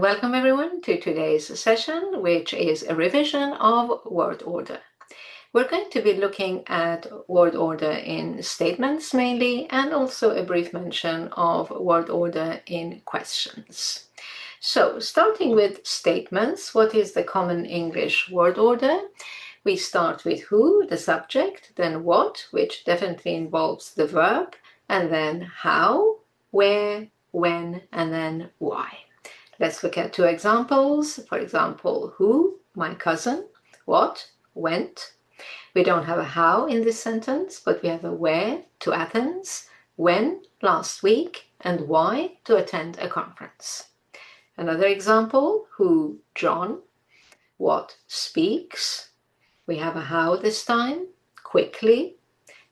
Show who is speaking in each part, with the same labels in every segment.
Speaker 1: welcome everyone to today's session, which is a revision of word order. We're going to be looking at word order in statements mainly, and also a brief mention of word order in questions. So, starting with statements, what is the common English word order? We start with who, the subject, then what, which definitely involves the verb, and then how, where, when, and then why. Let's look at two examples. For example, who, my cousin, what, went. We don't have a how in this sentence, but we have a where, to Athens, when, last week, and why, to attend a conference. Another example, who, John, what, speaks. We have a how this time, quickly,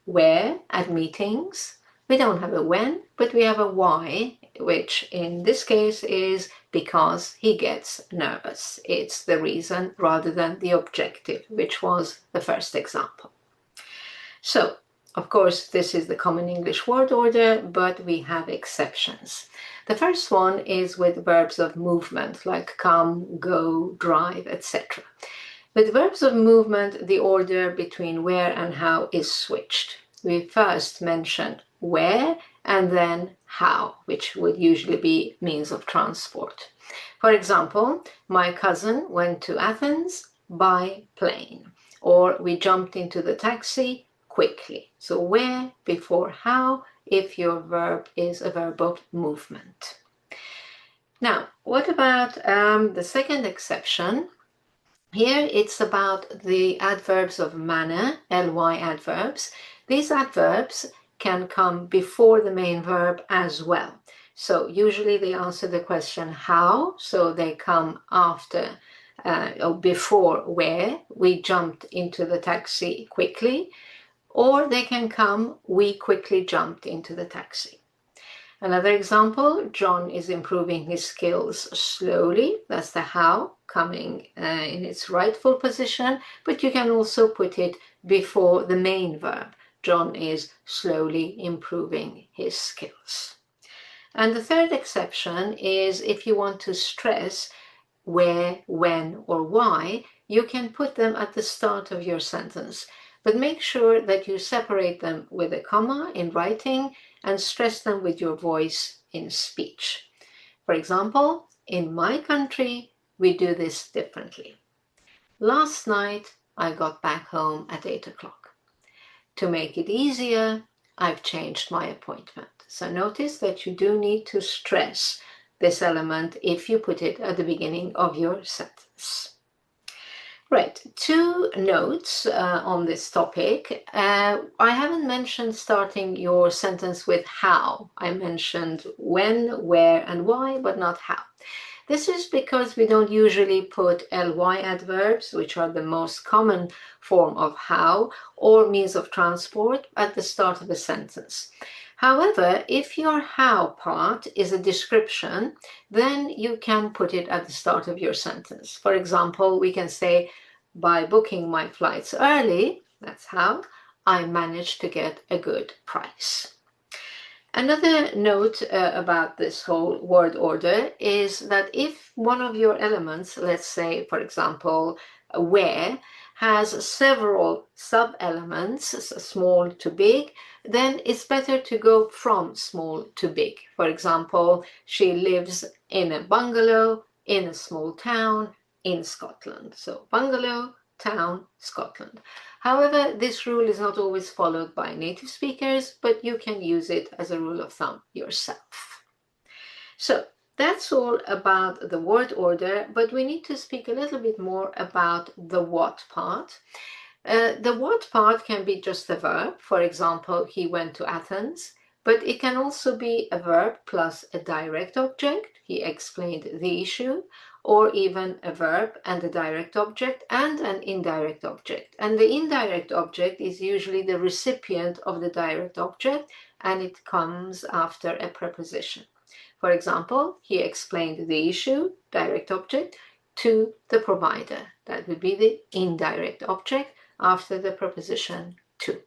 Speaker 1: where, at meetings. We don't have a when, but we have a why, which in this case is because he gets nervous. It's the reason rather than the objective, which was the first example. So, of course, this is the common English word order, but we have exceptions. The first one is with verbs of movement, like come, go, drive, etc. With verbs of movement, the order between where and how is switched. We first mention where and then how, which would usually be means of transport. For example, my cousin went to Athens by plane, or we jumped into the taxi quickly. So where before how if your verb is a verb of movement. Now, what about the second exception? Here it's about the adverbs of manner, ly adverbs. These adverbs can come before the main verb as well. So usually they answer the question how, so they come after or before where, we jumped into the taxi quickly, or they can come we quickly jumped into the taxi. Another example, John is improving his skills slowly. That's the how coming in its rightful position, but you can also put it before the main verb. John is slowly improving his skills. And the third exception is if you want to stress where, when, or why, you can put them at the start of your sentence. But make sure that you separate them with a comma in writing and stress them with your voice in speech. For example, in my country, we do this differently. Last night, I got back home at 8 o'clock. To make it easier, I've changed my appointment. So notice that you do need to stress this element if you put it at the beginning of your sentence. Right, two notes on this topic. I haven't mentioned starting your sentence with how. I mentioned when, where, and why, but not how. This is because we don't usually put ly adverbs, which are the most common form of how, or means of transport, at the start of a sentence. However, if your how part is a description, then you can put it at the start of your sentence. For example, we can say, by booking my flights early, that's how, I managed to get a good price. Another note about this whole word order is that if one of your elements, let's say, for example, where, has several sub-elements, small to big, then it's better to go from small to big. For example, she lives in a bungalow in a small town in Scotland. So bungalow, town, Scotland. However, this rule is not always followed by native speakers, but you can use it as a rule of thumb yourself. So that's all about the word order, but we need to speak a little bit more about the what part. The what part can be just a verb. For example, he went to Athens, but it can also be a verb plus a direct object. He explained the issue, or even a verb and a direct object and an indirect object. And the indirect object is usually the recipient of the direct object, and it comes after a preposition. For example, he explained the issue, direct object, to the provider. That would be the indirect object after the preposition to.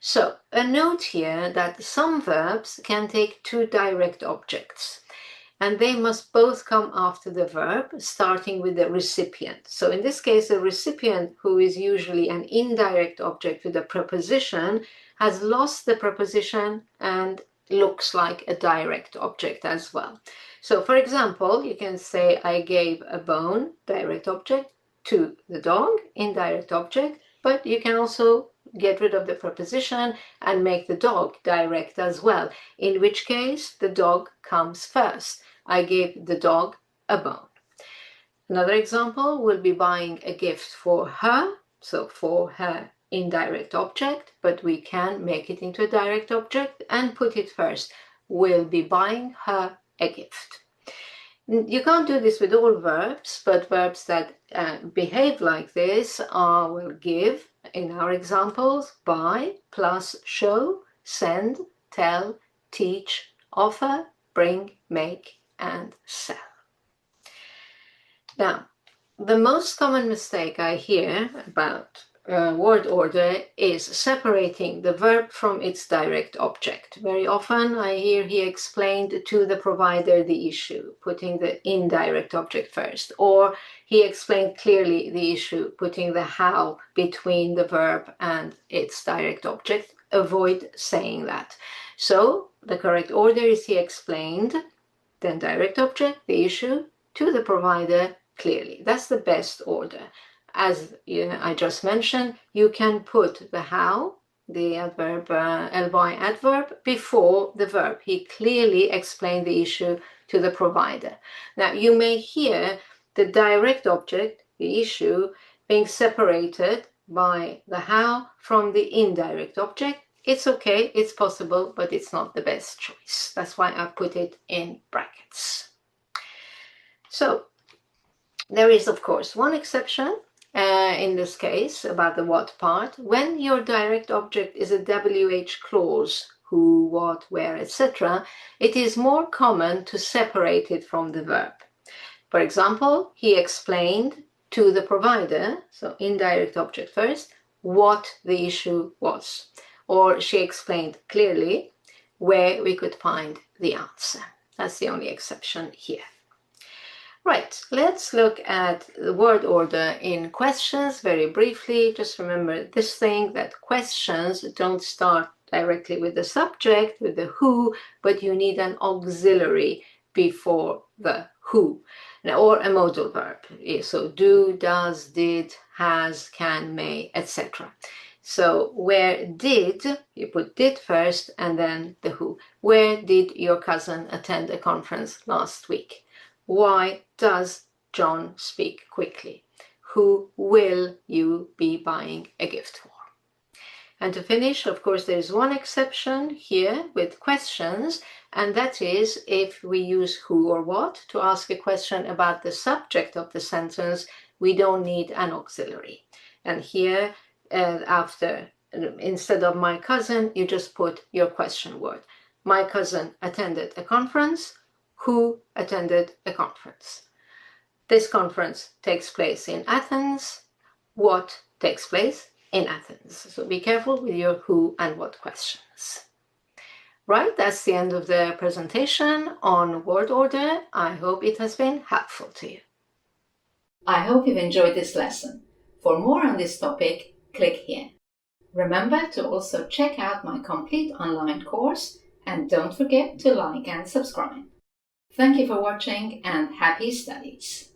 Speaker 1: So, a note here that some verbs can take two direct objects. and they must both come after the verb, starting with the recipient. So in this case, the recipient, who is usually an indirect object with a preposition, has lost the preposition and looks like a direct object as well. So for example, you can say, I gave a bone, direct object, to the dog, indirect object, but you can also get rid of the preposition and make the dog direct as well, in which case the dog comes first. I gave the dog a bone. Another example will be buying a gift for her, so for her indirect object, but we can make it into a direct object and put it first. We'll be buying her a gift. You can't do this with all verbs, but verbs that behave like this will give, in our examples, buy plus show, send, tell, teach, offer, bring, make, and sell. Now, the most common mistake I hear about word order is separating the verb from its direct object. Very often I hear he explained to the provider the issue, putting the indirect object first, or he explained clearly the issue, putting the how between the verb and its direct object. Avoid saying that. So the correct order is he explained, then direct object, the issue, to the provider clearly. That's the best order. As I just mentioned, you can put the how, the adverb, ly adverb, before the verb. He clearly explained the issue to the provider. Now, you may hear the direct object, the issue, being separated by the how from the indirect object. It's okay, it's possible, but it's not the best choice. That's why I put it in brackets. So, there is, of course, one exception in this case about the what part. When your direct object is a WH clause, who, what, where, etc., it is more common to separate it from the verb. For example, he explained to the provider, so indirect object first, what the issue was. Or she explained clearly where we could find the answer. That's the only exception here. Right, let's look at the word order in questions very briefly. Just remember this thing, that questions don't start directly with the subject, with the who, but you need an auxiliary before the who, or a modal verb. So do, does, did, has, can, may, etc. So where did, you put did first and then the who. Where did your cousin attend a conference last week? Why does John speak quickly? Who will you be buying a gift for? And to finish, of course, there is one exception here with questions, and that is if we use who or what to ask a question about the subject of the sentence, we don't need an auxiliary. And here, instead of my cousin, you just put your question word. My cousin attended a conference. Who attended a conference? This conference takes place in Athens. What takes place in Athens? So be careful with your who and what questions. Right, that's the end of the presentation on word order. I hope it has been helpful to you. I hope you've enjoyed this lesson. For more on this topic, click here. Remember to also check out my complete online course, and don't forget to like and subscribe. Thank you for watching and happy studies!